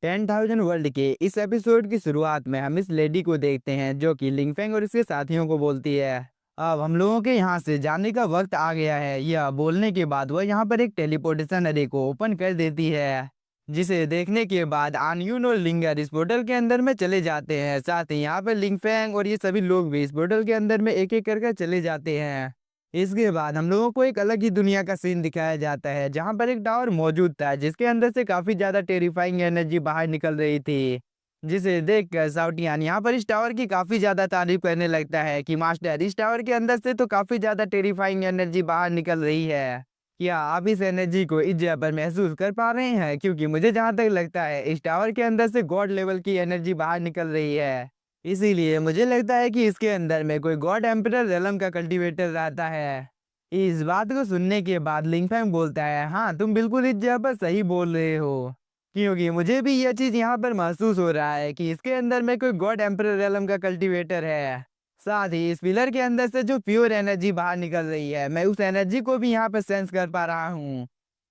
10,000 world के इस episode की शुरुआत में हम इस लेडी को देखते हैं जो कि लिंगफेंग और इसके साथियों को बोलती है। अब हम लोगों के यहाँ से जाने का वक्त आ गया है। यह बोलने के बाद वह यहाँ पर एक टेलीपोर्टेशन अरे को ओपन कर देती है, जिसे देखने के बाद आनयून और लिंगर इस पोर्टल के अंदर में चले जाते हैं। साथ ही यहाँ पर लिंगफेंग और ये सभी लोग भी इस पोर्टल के अंदर में एक एक करके चले जाते हैं। इसके बाद हम लोगों को एक अलग ही दुनिया का सीन दिखाया जाता है, जहां पर एक टावर मौजूद था जिसके अंदर से काफी ज्यादा टेरिफाइंग एनर्जी बाहर निकल रही थी, जिसे देखकर साउटियान यहाँ पर इस टावर की काफी ज्यादा तारीफ करने लगता है कि मास्टर, इस टावर के अंदर से तो काफी ज्यादा टेरिफाइंग एनर्जी बाहर निकल रही है। क्या आप इस एनर्जी को इस जगह पर महसूस कर पा रहे हैं? क्योंकि मुझे जहां तक लगता है इस टावर के अंदर से गॉड लेवल की एनर्जी बाहर निकल रही है। इसीलिए मुझे लगता है कि इसके अंदर में कोई गॉड एम्परर रेलम का कल्टीवेटर रहता है। इस बात को सुनने के बाद लिंगफैंग बोलता है, हाँ तुम बिल्कुल इस जगह पर सही बोल रहे हो, क्योंकि मुझे भी यह चीज यहाँ पर महसूस हो रहा है कि इसके अंदर में कोई गॉड एम्परर रेलम का कल्टीवेटर है। साथ ही इस पिलर के अंदर से जो प्योर एनर्जी बाहर निकल रही है, मैं उस एनर्जी को भी यहाँ पर सेंस कर पा रहा हूँ।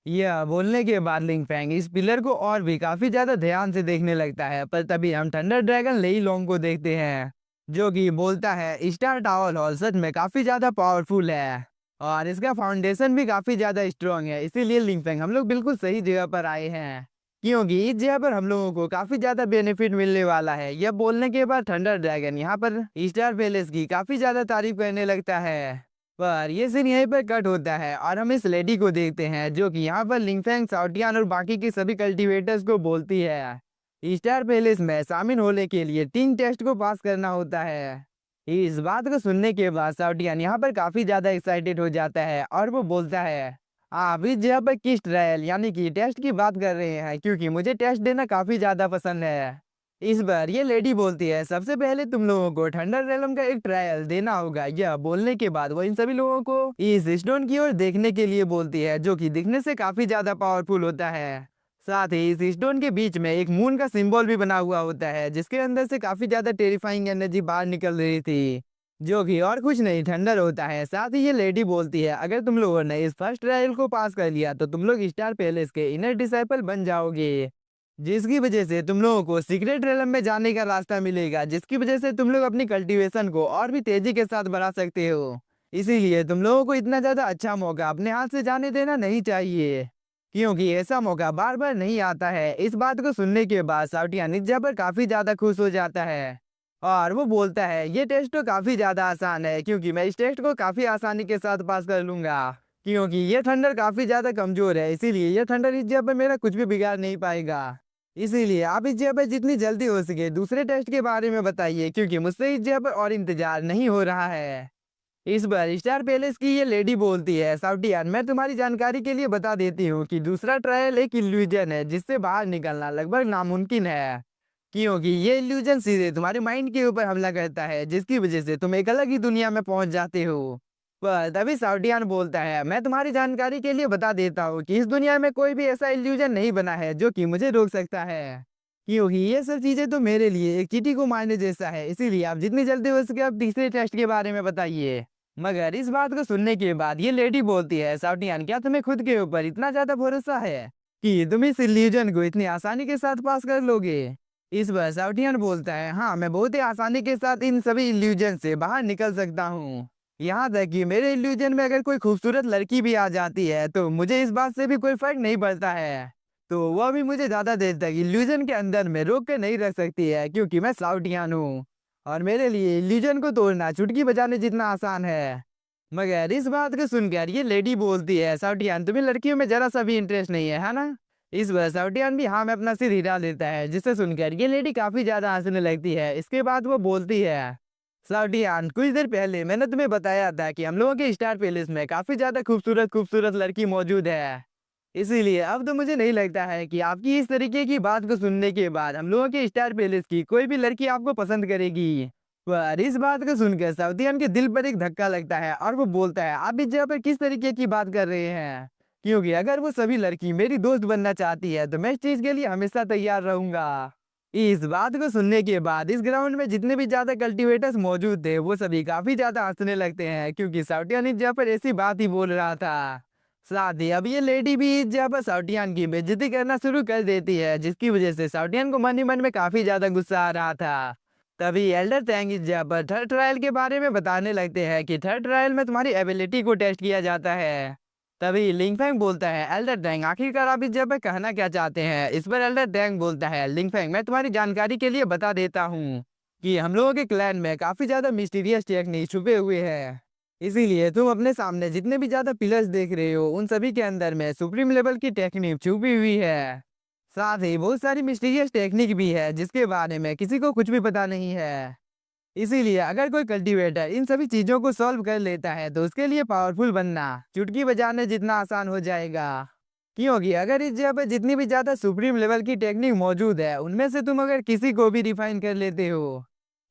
यह बोलने के बाद लिंगफैंग इस पिलर को और भी काफी ज्यादा ध्यान से देखने लगता है, पर तभी हम थंडर ड्रैगन लेई लोंग को देखते हैं, जो कि बोलता है स्टार टावर हॉल सच में काफी ज्यादा पावरफुल है और इसका फाउंडेशन भी काफी ज्यादा स्ट्रांग है। इसीलिए लिंगफैंग हम लोग बिल्कुल सही जगह पर आए हैं, क्योंकि इस जगह पर हम लोगों को काफी ज्यादा बेनिफिट मिलने वाला है। यह बोलने के बाद थंडर ड्रैगन यहाँ पर स्टार पैलेस की काफी ज्यादा तारीफ करने लगता है। पर ये सीन यहीं पर कट होता है और हम इस लेडी को देखते हैं जो कि यहाँ पर लिंगफैंग, साउटियान और बाकी के सभी कल्टीवेटर्स को बोलती है स्टार पैलेस में शामिल होने के लिए 3 टेस्ट को पास करना होता है। इस बात को सुनने के बाद साउटियान यहाँ पर काफी ज्यादा एक्साइटेड हो जाता है और वो बोलता है, आप इस जगह पर किस ट्रायल यानी कि टेस्ट की बात कर रहे हैं? क्योंकि मुझे टेस्ट देना काफी ज्यादा पसंद है। इस बार ये लेडी बोलती है, सबसे पहले तुम लोगों को थंडर रेलम का एक ट्रायल देना होगा। यह बोलने के बाद वो इन सभी लोगों को इस स्टोन की ओर देखने के लिए बोलती है, जो कि दिखने से काफी ज्यादा पावरफुल होता है। साथ ही इस स्टोन के बीच में एक मून का सिंबल भी बना हुआ होता है, जिसके अंदर से काफी ज्यादा टेरिफाइंग एनर्जी बाहर निकल रही थी, जो कि और कुछ नहीं थंडर होता है। साथ ही ये लेडी बोलती है, अगर तुम लोगों ने इस फर्स्ट ट्रायल को पास कर लिया तो तुम लोग स्टार पैलेस के इनर डिसाइपल बन जाओगे, जिसकी वजह से तुम लोगों को सीक्रेट रेलम में जाने का रास्ता मिलेगा, जिसकी वजह से तुम लोग अपनी कल्टीवेशन को और भी तेजी के साथ बढ़ा सकते हो। इसीलिए तुम लोगों को इतना ज्यादा अच्छा मौका अपने हाथ से जाने देना नहीं चाहिए, क्योंकि ऐसा मौका बार बार नहीं आता है। इस बात को सुनने के बाद साउटियान इस जगह पर काफी ज्यादा खुश हो जाता है और वो बोलता है, ये टेस्ट तो काफी ज्यादा आसान है, क्योंकि मैं इस टेस्ट को काफी आसानी के साथ पास कर लूंगा, क्योंकि ये थंडर काफी ज्यादा कमजोर है। इसीलिए ये थंडर इस जगह पर मेरा कुछ भी बिगाड़ नहीं पाएगा। इसीलिए आप इस जगह पर जितनी जल्दी हो सके दूसरे टेस्ट के बारे में बताइए, क्योंकि मुझसे इस जगह पर और इंतजार नहीं हो रहा है। इस बार स्टार पैलेस की ये लेडी बोलती है, साउटियान मैं तुम्हारी जानकारी के लिए बता देती हूँ कि दूसरा ट्रायल एक इल्यूजन है, जिससे बाहर निकलना लगभग नामुमकिन है, क्योंकि ये इल्यूजन सीधे तुम्हारे माइंड के ऊपर हमला करता है, जिसकी वजह से तुम एक अलग ही दुनिया में पहुंच जाते हो। पर तभी साउटियान बोलता है, मैं तुम्हारी जानकारी के लिए बता देता हूँ कि इस दुनिया में कोई भी ऐसा इल्यूजन नहीं बना है जो कि मुझे रोक सकता है, क्योंकि ये सब चीजें तो मेरे लिए एक चींटी को मारने जैसा है। इसीलिए आप जितनी जल्दी हो सके आप तीसरे टेस्ट के बारे में बताइए। मगर इस बात को सुनने के बाद ये लेडी बोलती है, साउटियान क्या तुम्हें खुद के ऊपर इतना ज्यादा भरोसा है कि तुम इस इल्यूजन को इतनी आसानी के साथ पास कर लोगे? इस बार साउटियान बोलता है, हाँ मैं बहुत ही आसानी के साथ इन सभी इल्यूजन से बाहर निकल सकता हूँ। यहाँ तक कि मेरे इल्यूजन में अगर कोई खूबसूरत लड़की भी आ जाती है तो मुझे इस बात से भी कोई फर्क नहीं पड़ता है, तो वह भी मुझे ज्यादा देर तक इल्यूजन के अंदर में रोक कर नहीं रख सकती है, क्योंकि मैं साउटियान हूँ और मेरे लिए इल्यूजन को तोड़ना चुटकी बजाने जितना आसान है। मगर इस बात को सुनकर ये लेडी बोलती है, साउटियान तुम्हें लड़कियों में जरा सा भी इंटरेस्ट नहीं है ना? इस बार साउटियान भी हाँ में अपना सिर हिला देता है, जिसे सुनकर ये लेडी काफी ज्यादा हंसने लगती है। इसके बाद वो बोलती है, साउटियान कुछ देर पहले मैंने तुम्हें बताया था कि हम लोगों के स्टार पैलेस में काफी ज्यादा खूबसूरत खूबसूरत लड़की मौजूद है, इसीलिए अब तो मुझे नहीं लगता है कि आपकी इस तरीके की बात को सुनने के बाद हम लोगों के स्टार पैलेस की कोई भी लड़की आपको पसंद करेगी। पर इस बात को सुनकर साउथियन के दिल पर एक धक्का लगता है और वो बोलता है, आप इस जगह पर किस तरीके की बात कर रहे हैं? क्योंकि अगर वो सभी लड़की मेरी दोस्त बनना चाहती है तो मैं इस चीज के लिए हमेशा तैयार रहूंगा। इस बात को सुनने के बाद इस ग्राउंड में जितने भी ज्यादा कल्टीवेटर्स मौजूद थे वो सभी काफी ज्यादा हंसने लगते हैं, क्योंकि साउथियन इस जगह पर ऐसी बात ही बोल रहा था। साथ ही अब ये लेडी भी जब साउटियान की बेइज्जती करना शुरू कर देती है, जिसकी वजह से साउटियान को मन ही मन में काफी ज्यादा गुस्सा आ रहा था। तभी एल्डर टैंग जब थर्ड ट्रायल के बारे में बताने लगते हैं कि थर्ड ट्रायल में तुम्हारी एबिलिटी को टेस्ट किया जाता है। तभी लिंगफेंग बोलता है, एल्डर टैंग आखिरकार आप इस जब कहना क्या चाहते हैं? इस पर एल्डर टैंग बोलता है, लिंगफेंग मैं तुम्हारी जानकारी के लिए बता देता हूँ कि हम लोगों के क्लैन में काफी ज्यादा मिस्टीरियस टेक्निक छुपे हुए हैं। इसीलिए तुम अपने सामने जितने भी ज्यादा पिलर्स देख रहे हो, उन सभी के अंदर में सुप्रीम लेवल की टेक्निक छुपी हुई है। साथ ही बहुत सारी मिस्टीरियस टेक्निक भी है जिसके बारे में किसी को कुछ भी पता नहीं है। इसीलिए अगर कोई कल्टीवेटर इन सभी चीजों को सॉल्व कर लेता है तो उसके लिए पावरफुल बनना चुटकी बजाने जितना आसान हो जाएगा। क्योंकि अगर इस जगह पर जितनी भी ज्यादा सुप्रीम लेवल की टेक्निक मौजूद है, उनमें से तुम अगर किसी को भी रिफाइन कर लेते हो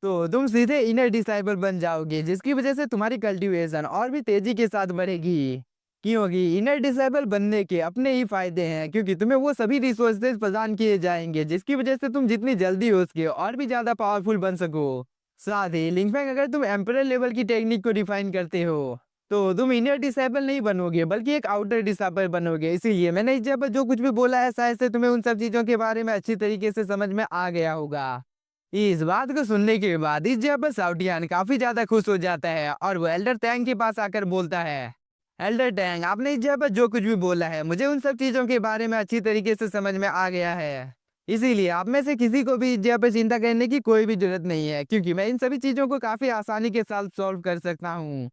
तो तुम सीधे इनर डिसाइबल बन जाओगे, जिसकी वजह से तुम्हारी कल्टीवेशन और भी तेजी के साथ बढ़ेगी। क्योंकि इनर डिसेबल बनने के अपने ही फायदे हैं, क्योंकि तुम्हें वो सभी रिसोर्सेज प्रदान किए जाएंगे जिसकी वजह से तुम जितनी जल्दी हो सके और भी ज्यादा पावरफुल बन सको। साथ ही लिंगफेंग अगर तुम एम्परर लेवल की टेक्निक को डिफाइन करते हो तो तुम इनर डिसेबल नहीं बनोगे बल्कि एक आउटर डिसेबल बनोगे। इसीलिए मैंने इस जगह पर जो कुछ भी बोला है, शायद से तुम्हें उन सब चीजों के बारे में अच्छी तरीके से समझ में आ गया होगा। इस बात को सुनने के बाद इस जगह पर साउटियान काफी ज्यादा खुश हो जाता है और वो एल्डर टैंग के पास आकर बोलता है, एल्डर टैंग आपने इस जगह पर जो कुछ भी बोला है, मुझे उन सब चीजों के बारे में अच्छी तरीके से समझ में आ गया है। इसीलिए आप में से किसी को भी इस जगह पर चिंता करने की कोई भी जरूरत नहीं है, क्योंकि मैं इन सभी चीजों को काफी आसानी के साथ सॉल्व कर सकता हूँ।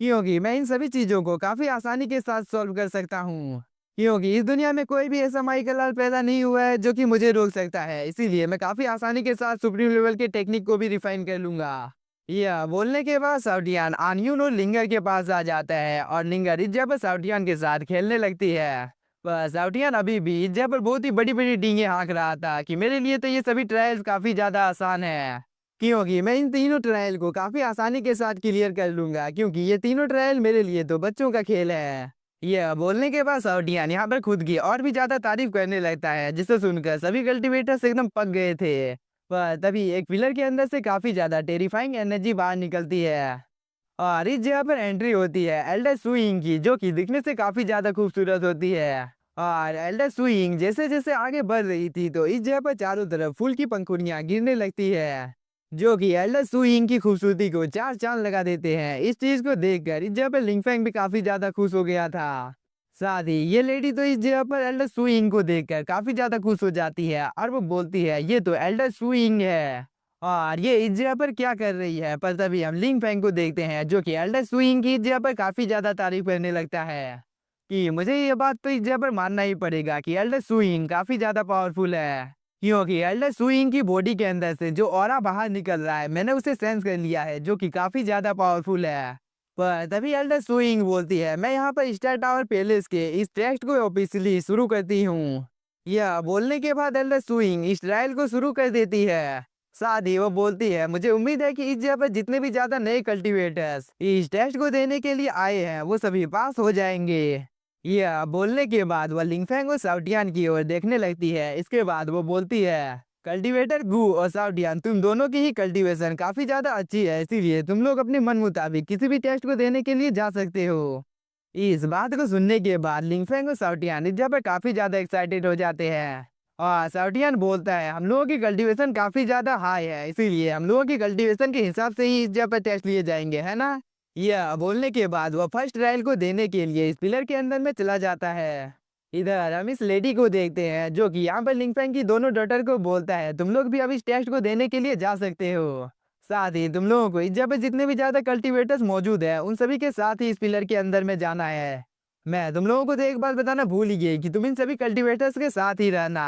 क्योंकि मैं इन सभी चीजों को काफी आसानी के साथ सॉल्व कर सकता हूँ। क्योंकि इस दुनिया में कोई भी ऐसा माइकल पैदा नहीं हुआ है जो कि मुझे रोक सकता है। इसीलिए मैं काफी आसानी के साथ सुप्रीम लेवल के टेक्निक को भी रिफाइन कर लूंगा। यह बोलने के बाद साउटियान आन्यून और लिंगर के पास आ जाता है और लिंगर इस जगह पर साउटियान के साथ खेलने लगती है। पर साउटियान अभी भी इस जगह पर बहुत ही बड़ी बड़ी डींगे हाँक रहा था कि मेरे लिए तो ये सभी ट्रायल्स काफी ज्यादा आसान है, क्योंकि मैं इन तीनों ट्रायल को काफी आसानी के साथ क्लियर कर लूंगा, क्योंकि ये तीनों ट्रायल मेरे लिए तो बच्चों का खेल है। यह बोलने के बाद साउटियान यहाँ पर खुद की और भी ज्यादा तारीफ करने लगता है, जिसे सुनकर सभी कल्टीवेटर्स एकदम पक गए थे। पर तभी एक पिलर के अंदर से काफी ज्यादा टेरिफाइंग एनर्जी बाहर निकलती है और इस जगह पर एंट्री होती है एल्डर सुइंग की, जो कि दिखने से काफी ज्यादा खूबसूरत होती है। और एल्डर सुइंग जैसे जैसे आगे बढ़ रही थी तो इस जगह पर चारों तरफ फूल की पंखुड़ियां गिरने लगती है, जो कि एल्डर सुइंग की खूबसूरती को चार चांद लगा देते हैं। इस चीज को देखकर इस जगह पर लिंगफेंग भी काफी ज्यादा खुश हो गया था। साथ ही ये लेडी तो इस जगह पर एल्डर सुइंग को देखकर काफी ज्यादा खुश हो जाती है और वो बोलती है, ये तो एल्डर सुइंग है और ये इस जगह पर क्या कर रही है। पर तभी हम लिंगफेंग को देखते हैं, जो कि एल्डर सुइंग की इस जगह पर काफी ज्यादा तारीफ करने लगता है कि मुझे ये बात तो इस जगह पर मानना ही पड़ेगा कि एल्डर सुइंग काफी ज्यादा पावरफुल है। क्योंकि एल्डर सुइंग की बॉडी के अंदर से जो ऑरा बाहर निकल रहा है, मैंने उसे सेंस कर लिया है, जो कि काफी ज्यादा पावरफुल है। पर तभी एल्डर सुइंग बोलती है, मैं यहाँ पर स्टार टावर पैलेस के इस टेस्ट को ऑफिशियली शुरू करती हूँ। यह बोलने के बाद एल्डर सुइंग इस ट्रायल को शुरू कर देती है। साथ ही वो बोलती है, मुझे उम्मीद है कि इस जगह पर जितने भी ज्यादा नए कल्टीवेटर्स इस टेस्ट को देने के लिए आए हैं वो सभी पास हो जाएंगे। यह बोलने के बाद वह लिंगफेंग और साउटियान की ओर देखने लगती है। इसके बाद वो बोलती है, कल्टीवेटर गू और साउटियान तुम दोनों की ही कल्टीवेशन काफी ज्यादा अच्छी है, इसीलिए तुम लोग अपने मन मुताबिक किसी भी टेस्ट को देने के लिए जा सकते हो। इस बात को सुनने के बाद लिंगफेंग और साउटियान इस जगह पर काफी ज्यादा एक्साइटेड हो जाते हैं और साउटियान बोलता है, हम लोगों की कल्टीवेशन काफी ज्यादा हाई है, इसीलिए हम लोगों की कल्टीवेशन के हिसाब से ही इस जगह पर टेस्ट लिए जाएंगे, है ना। यह बोलने के बाद वह फर्स्ट ट्रायल को देने के लिए इस पिलर के अंदर में चला जाता है। इधर हम इस लेडी को देखते हैं, जो कि यहाँ पर लिंगफेंग की दोनों डॉटर को बोलता है, तुम लोग भी अब इस टेस्ट को देने के लिए जा सकते हो। साथ ही तुम लोगों को इस जगह पे जितने भी ज्यादा कल्टीवेटर्स मौजूद है उन सभी के साथ ही इस पिलर के अंदर में जाना है। मैं तुम लोगों को तो एक बात बताना भूल ही गई कि तुम इन सभी कल्टीवेटर्स के साथ ही रहना।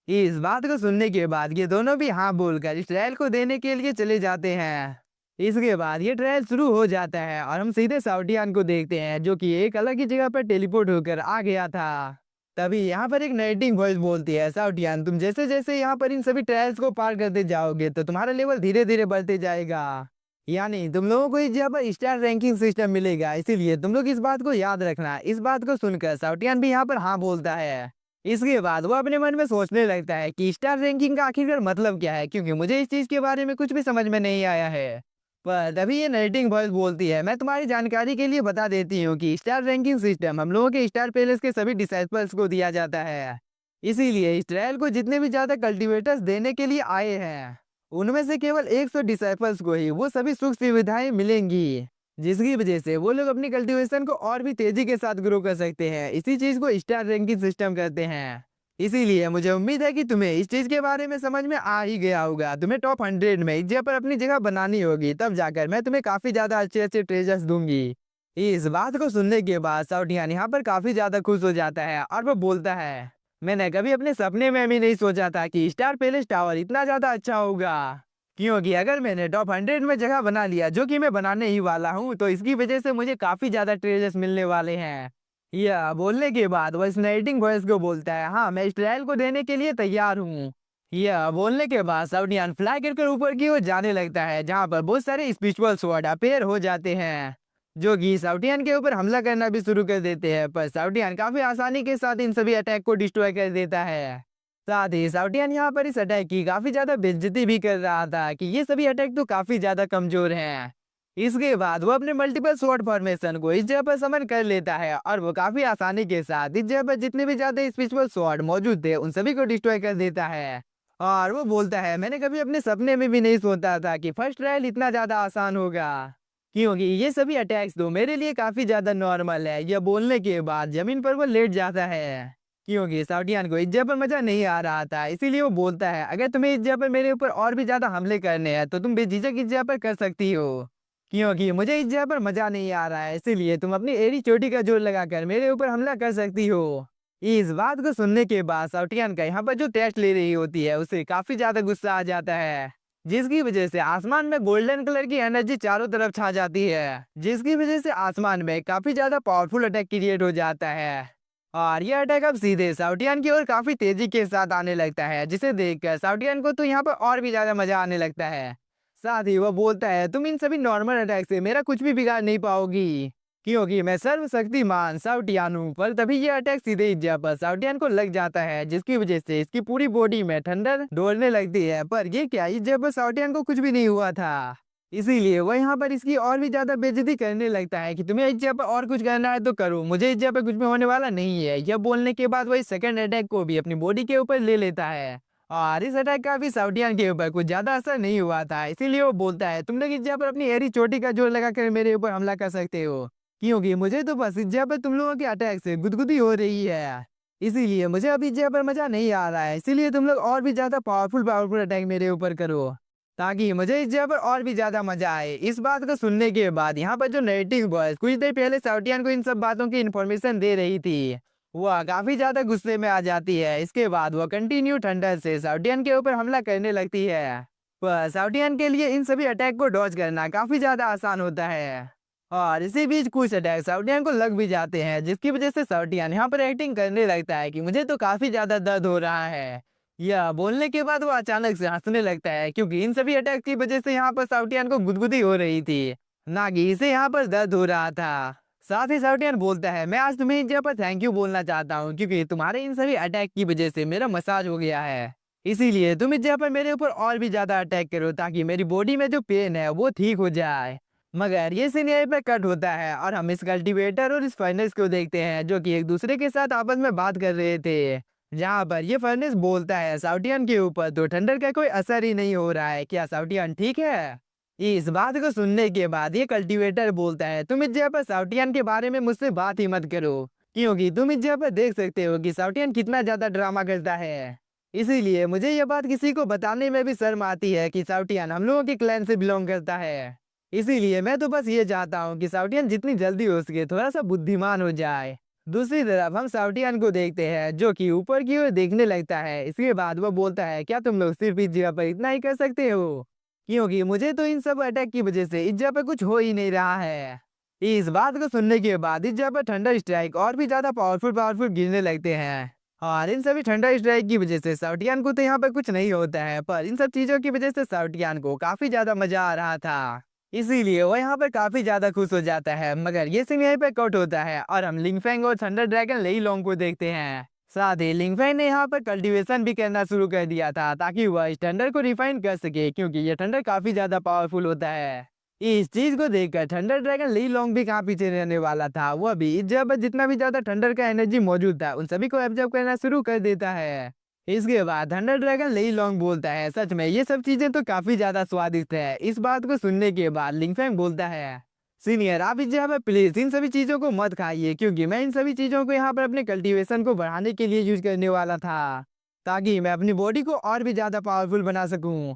इस बात को सुनने के बाद ये दोनों भी हाँ बोलकर इस ट्रायल को देने के लिए चले जाते हैं। इसके बाद ये ट्रायल शुरू हो जाता है और हम सीधे साउटियान को देखते हैं, जो कि एक अलग ही जगह पर टेलीपोर्ट होकर आ गया था। तभी यहाँ पर एक नरेटिंग वॉइस बोलती है, साउटियान तुम जैसे जैसे यहाँ पर इन सभी ट्रायल्स को पार करते जाओगे तो तुम्हारा लेवल धीरे धीरे बढ़ते जाएगा, यानी तुम लोगों को इस जगह पर स्टार रैंकिंग सिस्टम मिलेगा, इसीलिए तुम लोग इस बात को याद रखना। इस बात को सुनकर साउटियान भी यहाँ पर हाँ बोलता है। इसके बाद वो अपने मन में सोचने लगता है कि स्टार रैंकिंग का आखिरकार मतलब क्या है, क्योंकि मुझे इस चीज के बारे में कुछ भी समझ में नहीं आया है। पर तभी ये नरेटिंग वॉइस बोलती है, मैं तुम्हारी जानकारी के लिए बता देती हूँ कि स्टार रैंकिंग सिस्टम हम लोगों के स्टार पैलेस के सभी डिसाइपल्स को दिया जाता है। इसीलिए इस्राएल को जितने भी ज्यादा कल्टीवेटर्स देने के लिए आए हैं, उनमें से केवल 100 डिसाइपल्स को ही वो सभी सुख सुविधाएं मिलेंगी, जिसकी वजह से वो लोग अपनी कल्टीवेशन को और भी तेजी के साथ ग्रो कर सकते हैं। इसी चीज को स्टार रैंकिंग सिस्टम कहते हैं। इसीलिए मुझे उम्मीद है कि तुम्हें इस चीज के बारे में समझ में आ ही गया होगा। तुम्हें टॉप 100 में इस जगह पर अपनी जगह बनानी होगी, तब जाकर मैं तुम्हें काफी ज्यादा अच्छे अच्छे ट्रेजर्स दूंगी। इस बात को सुनने के बाद साउटियान यहाँ पर काफी ज्यादा खुश हो जाता है और वो बोलता है, मैंने कभी अपने सपने में भी नहीं सोचा था कि स्टार पैलेस टावर इतना ज्यादा अच्छा होगा, क्योंकि अगर मैंने टॉप 100 में जगह बना लिया, जो कि मैं बनाने ही वाला हूँ, तो इसकी वजह से मुझे काफी ज्यादा ट्रेजर्स मिलने वाले हैं। यह बोलने के बाद वह स्नाइटिंग वॉइस को बोलता है, हाँ मैं इस्राएल को देने के लिए तैयार हूँ। यह बोलने के बाद साउडियन फ्लाई करके ऊपर की ओर जाने लगता है, जहाँ पर बहुत सारे स्पिरिचुअल स्वॉर्ड अपेयर हो जाते हैं, जो कि साउडियन के ऊपर हमला करना भी शुरू कर देते हैं। पर साउडियन काफी आसानी के साथ इन सभी अटैक को डिस्ट्रॉय कर देता है। साथ ही साउडियन यहाँ पर इस अटैक की काफी ज्यादा बेइज्जती भी कर रहा था कि ये सभी अटैक तो काफी ज्यादा कमजोर हैं। इसके बाद वो अपने मल्टीपल स्वॉर्ड फॉर्मेशन को इस जगह पर समन कर लेता है और वो काफी आसानी के साथ इस जगह पर जितने भी ज्यादा स्पिरिचुअल स्वॉर्ड मौजूद थे उन सभी को डिस्ट्रॉय कर देता है। और वो बोलता है, मैंने कभी अपने सपने में भी नहीं सोचा था कि फर्स्ट ट्रायल इतना ज्यादा आसान होगा, क्योंकि ये सभी अटैक्स तो मेरे लिए काफी ज्यादा नॉर्मल है। यह बोलने के बाद जमीन पर वो लेट जाता है, क्योंकि साउडियन को इस जगह पर मजा नहीं आ रहा था। इसीलिए वो बोलता है, अगर तुम्हें इस जगह पर मेरे ऊपर और भी ज्यादा हमले करने हैं तो तुम बेझिझक इस जगह पर कर सकती हो, क्योंकि मुझे इस जगह पर मजा नहीं आ रहा है। इसीलिए तुम अपनी एड़ी चोटी का जोर लगाकर मेरे ऊपर हमला कर सकती हो। इस बात को सुनने के बाद साउटियन का यहाँ पर जो टेस्ट ले रही होती है उसे काफी ज्यादा गुस्सा आ जाता है, जिसकी वजह से आसमान में गोल्डन कलर की एनर्जी चारों तरफ छा जाती है, जिसकी वजह से आसमान में काफी ज्यादा पावरफुल अटैक क्रिएट हो जाता है। और यह अटैक अब सीधे साउटियन की ओर काफी तेजी के साथ आने लगता है, जिसे देखकर साउटियन को तो यहाँ पर और भी ज्यादा मजा आने लगता है। साथ ही वह बोलता है, तुम इन सभी नॉर्मल अटैक से मेरा कुछ भी बिगाड़ नहीं पाओगी, क्योंकि मैं सर्वशक्तिमान साउटियान हूँ। पर तभी यह अटैक सीधे इस जगह पर साउटियान को लग जाता है, जिसकी वजह से इसकी पूरी बॉडी में ठंडर दौड़ने लगती है। पर ये क्या, इस जगह पर साउटियान को कुछ भी नहीं हुआ था। इसीलिए वह यहाँ पर इसकी और भी ज्यादा बेइज्जती करने लगता है कि तुम्हें इस जगह पर और कुछ करना है तो करो, मुझे इस जगह पर कुछ भी होने वाला नहीं है। यह बोलने के बाद वही सेकंड अटैक को भी अपनी बॉडी के ऊपर ले लेता है, और इस अटैक का भी साउटियन के ऊपर कुछ ज्यादा असर नहीं हुआ था। इसीलिए वो बोलता है, तुम लोग इस जगह पर अपनी एड़ी चोटी का जोर लगाकर मेरे ऊपर हमला कर सकते हो, क्योंकि मुझे तो बस इस जगह पर तुम लोगों के अटैक से गुदगुदी हो रही है। इसीलिए मुझे अभी इस जगह पर मजा नहीं आ रहा है। इसीलिए तुम लोग और भी ज्यादा पावरफुल पावरफुल अटैक मेरे ऊपर करो, ताकि मुझे इस जगह पर और भी ज्यादा मजा आए। इस बात को सुनने के बाद यहाँ पर जो नरेटिव वॉइस कुछ देर पहले साउटियन को इन सब बातों की इन्फॉर्मेशन दे रही थी, वह काफी ज्यादा गुस्से में आ जाती है। इसके बाद वह कंटिन्यू थंडर से साउटियन के ऊपर हमला करने लगती है। पर साउटियन के लिए इन सभी अटैक को डॉज करना काफी ज्यादा आसान होता है, और इसी बीच कुछ अटैक साउटियन को लग भी जाते हैं, जिसकी वजह से साउटियन यहाँ पर एक्टिंग करने लगता है कि मुझे तो काफी ज्यादा दर्द हो रहा है। यह बोलने के बाद वो अचानक से हंसने लगता है, क्योंकि इन सभी अटैक की वजह से यहाँ पर साउटियन को गुदगुदी हो रही थी, ना कि इसे यहाँ पर दर्द हो रहा था। साथ ही साउटियन बोलता है, मैं आज तुम्हें इस जगह पर थैंक यू बोलना चाहता हूँ, क्योंकि तुम्हारे इन सभी अटैक की वजह से मेरा मसाज हो गया है। इसीलिए तुम इस जगह पर मेरे ऊपर और भी ज्यादा अटैक करो, ताकि मेरी बॉडी में जो पेन है वो ठीक हो जाए। मगर ये सीन यहीं पर कट होता है और हम इस कल्टीवेटर और इस फर्नेस को देखते हैं, जो कि एक दूसरे के साथ आपस में बात कर रहे थे। जहाँ पर ये फर्नेस बोलता है, साउटियन के ऊपर तो ठंडर का कोई असर ही नहीं हो रहा है, क्या साउटियन ठीक है? इस बात को सुनने के बाद ये कल्टीवेटर बोलता है, तुम इस जगह पर साउटियन के बारे में मुझसे बात ही मत करो, क्योंकि तुम इस जगह पर देख सकते हो कि साउटियन कितना ज्यादा ड्रामा करता है। इसीलिए मुझे यह बात किसी को बताने में भी शर्म आती है कि साउटियन हम लोगों के क्लैन से बिलोंग करता है। इसीलिए मैं तो बस ये चाहता हूँ कि साउटियन जितनी जल्दी हो सके थोड़ा सा बुद्धिमान हो जाए। दूसरी तरफ हम साउटियन को देखते हैं, जो कि ऊपर की ओर देखने लगता है। इसके बाद वो बोलता है, क्या तुम लोग सिर्फ इस जगह पर इतना ही कर सकते हो, क्योंकि मुझे तो इन सब अटैक की वजह से इस जगह पर कुछ हो ही नहीं रहा है। इस बात को सुनने के बाद इस जगह पर थंडर स्ट्राइक और भी ज्यादा पावरफुल पावरफुल गिरने लगते हैं, और इन सभी थंडर स्ट्राइक की वजह से साउटियन को तो यहाँ पर कुछ नहीं होता है, पर इन सब चीजों की वजह से साउटियन को काफी ज्यादा मजा आ रहा था। इसीलिए वो यहाँ पर काफी ज्यादा खुश हो जाता है। मगर ये सीन यहीं पर कट होता है और हम लिंगफेंग और थंडर ड्रैगन लेई लोंग को देखते हैं। साथ ही लिंगफेंग ने यहाँ पर कल्टीवेशन भी करना शुरू कर दिया था, ताकि वह इस थंडर को रिफाइन कर सके, क्योंकि ये थंडर काफी ज्यादा पावरफुल होता है। इस चीज को देखकर थंडर ड्रैगन ली लॉन्ग भी कहाँ पीछे रहने वाला था। वह भी जब जितना भी ज्यादा थंडर का एनर्जी मौजूद था उन सभी को एब्जॉर्ब करना शुरू कर देता है। इसके बाद थंडर ड्रैगन ली लॉन्ग बोलता है, सच में ये सब चीजें तो काफी ज्यादा स्वादिष्ट है। इस बात को सुनने के बाद लिंगफेंग बोलता है, सीनियर आप इस जगह पर प्लीज इन सभी चीजों को मत खाइए, क्योंकि मैं इन सभी चीजों को यहाँ पर अपने कल्टीवेशन को बढ़ाने के लिए यूज करने वाला था, ताकि मैं अपनी बॉडी को और भी ज्यादा पावरफुल बना सकूं।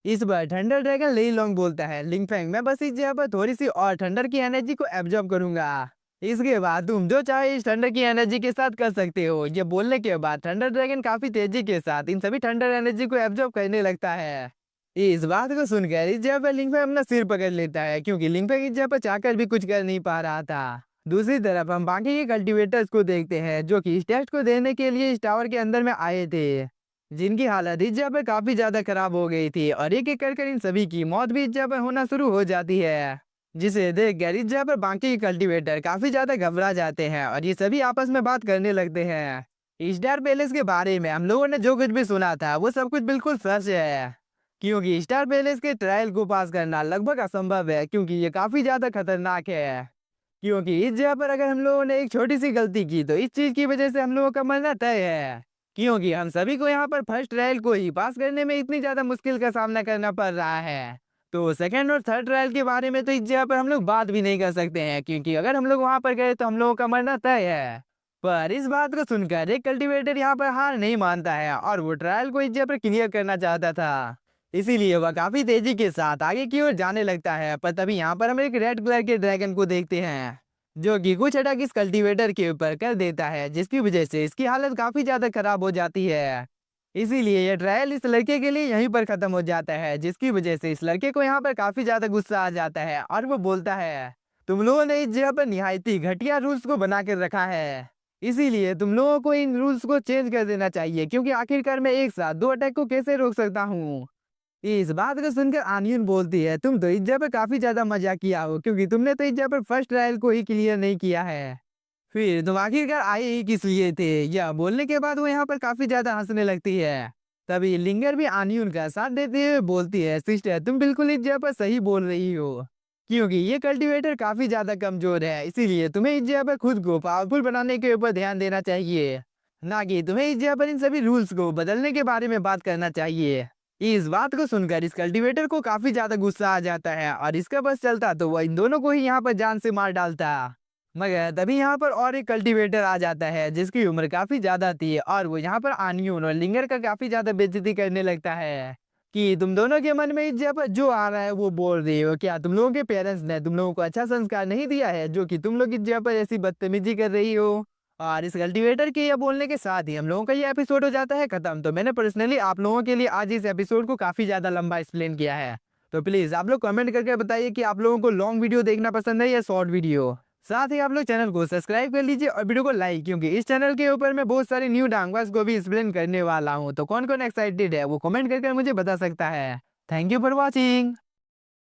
इस बार थंडर ड्रैगन ली लॉन्ग बोलता है, लिंगफेंग मैं बस इस जगह पर थोड़ी सी और थंडर की एनर्जी को एब्जॉर्ब करूंगा। इसके बाद तुम जो चाहे इस थंडर की एनर्जी के साथ कर सकते हो। ये बोलने के बाद थंडर ड्रैगन काफी तेजी के साथ इन सभी थंडर एनर्जी को एब्जॉर्ब करने लगता है। इस बात को सुनकर इस जगह पर लिंगफेंग अपना सिर पकड़ लेता है, क्योंकि लिंगफेंग इस जगह पर चाहकर भी कुछ कर नहीं पा रहा था। दूसरी तरफ हम बाकी के कल्टीवेटर्स को देखते हैं, जो कि इस टेस्ट को देने के लिए इस टावर के अंदर में आए थे, जिनकी हालत इस जगह पर काफी ज्यादा खराब हो गई थी और एक एक कर इन सभी की मौत भी इस जगह पर होना शुरू हो जाती है, जिसे देख कर इस जगह पर बाकी के कल्टीवेटर काफी ज्यादा घबरा जाते हैं और ये सभी आपस में बात करने लगते हैं। स्टार पैलेस के बारे में हम लोगों ने जो कुछ भी सुना था वो सब कुछ बिल्कुल सच है, क्योंकि स्टार पैलेस के ट्रायल को पास करना लगभग असंभव है, क्योंकि ये काफी ज्यादा खतरनाक है। क्योंकि इस जगह पर अगर हम लोगों ने एक छोटी सी गलती की तो इस चीज की वजह से हम लोगों का मरना तय है, क्योंकि हम सभी को यहाँ पर फर्स्ट ट्रायल को ही पास करने में इतनी ज्यादा मुश्किल का सामना करना पड़ रहा है, तो सेकंड और थर्ड ट्रायल के बारे में तो इस जगह पर हम लोग बात भी नहीं कर सकते हैं, क्योंकि अगर हम लोग वहां पर गए तो हम लोगों का मरना तय है। पर इस बात को सुनकर एक कल्टीवेटर यहाँ पर हार नहीं मानता है और वो ट्रायल को इस जगह पर क्लियर करना चाहता था, इसीलिए वह काफी तेजी के साथ आगे की ओर जाने लगता है। पर तभी यहाँ पर हम एक रेड कलर के ड्रैगन को देखते हैं, जो कि कुछ अटैक इस कल्टीवेटर के ऊपर कर देता है, जिसकी वजह से इसकी हालत काफी ज्यादा खराब हो जाती है। इसीलिए यह ट्रायल इस लड़के के लिए यहीं पर खत्म हो जाता है, जिसकी वजह से इस लड़के को यहाँ पर काफी ज्यादा गुस्सा आ जाता है और वो बोलता है, तुम लोगों ने इस जगह पर निहायत ही घटिया रूल्स को बना कर रखा है, इसीलिए तुम लोगों को इन रूल्स को चेंज कर देना चाहिए, क्योंकि आखिरकार मैं एक साथ दो अटैक को कैसे रोक सकता हूँ। इस बात को सुनकर आनियन बोलती है, तुम तो इस जगह पर काफी ज्यादा मजाक किया हो, क्योंकि तुमने तो इस जगह पर फर्स्ट ट्रायल को ही क्लियर नहीं किया है, फिर तुम आखिरकार आए ही किस लिए थे। यह बोलने के बाद वो यहाँ पर काफी ज्यादा हंसने लगती है। तभी लिंगर भी आनियन का साथ देते हुए बोलती है, सिस्टर तुम बिल्कुल इस जगह पर सही बोल रही हो, क्योंकि ये कल्टीवेटर काफी ज्यादा कमजोर है, इसीलिए तुम्हें इस जगह पर खुद को पावरफुल बनाने के ऊपर ध्यान देना चाहिए, ना कि तुम्हें इस जगह पर इन सभी रूल्स को बदलने के बारे में बात करना चाहिए। इस बात को सुनकर इस कल्टीवेटर को काफी ज्यादा गुस्सा आ जाता है और इसका बस चलता तो वह इन दोनों को ही यहाँ पर जान से मार डालता। मगर तभी यहाँ पर और एक कल्टीवेटर आ जाता है, जिसकी उम्र काफी ज्यादा थी और वो यहाँ पर आनियन और लिंगर का काफी ज्यादा बेइज्जती करने लगता है, कि तुम दोनों के मन में इस जगह पर जो आ रहा है वो बोल रही हो। क्या तुम लोगों के पेरेंट्स ने तुम लोगों को अच्छा संस्कार नहीं दिया है, जो कि तुम लोग इस जगह पर ऐसी बदतमीजी कर रही हो। और इस कल्टीवेटर के ये बोलने के साथ ही हम लोगों का ये एपिसोड हो जाता है खत्म। तो मैंने पर्सनली आप लोगों के लिए आज इस एपिसोड को काफी ज्यादा लंबा एक्सप्लेन किया है, तो प्लीज आप लोग कमेंट करके बताइए कि आप लोगों को लॉन्ग वीडियो देखना पसंद है या शॉर्ट वीडियो। साथ ही आप लोग चैनल को सब्सक्राइब कर लीजिए और वीडियो को लाइक, क्योंकि इस चैनल के ऊपर मैं बहुत सारी न्यू डांगवास को भी एक्सप्लेन करने वाला हूँ। तो कौन कौन एक्साइटेड है वो कमेंट करके मुझे बता सकता है। Thank you for watching.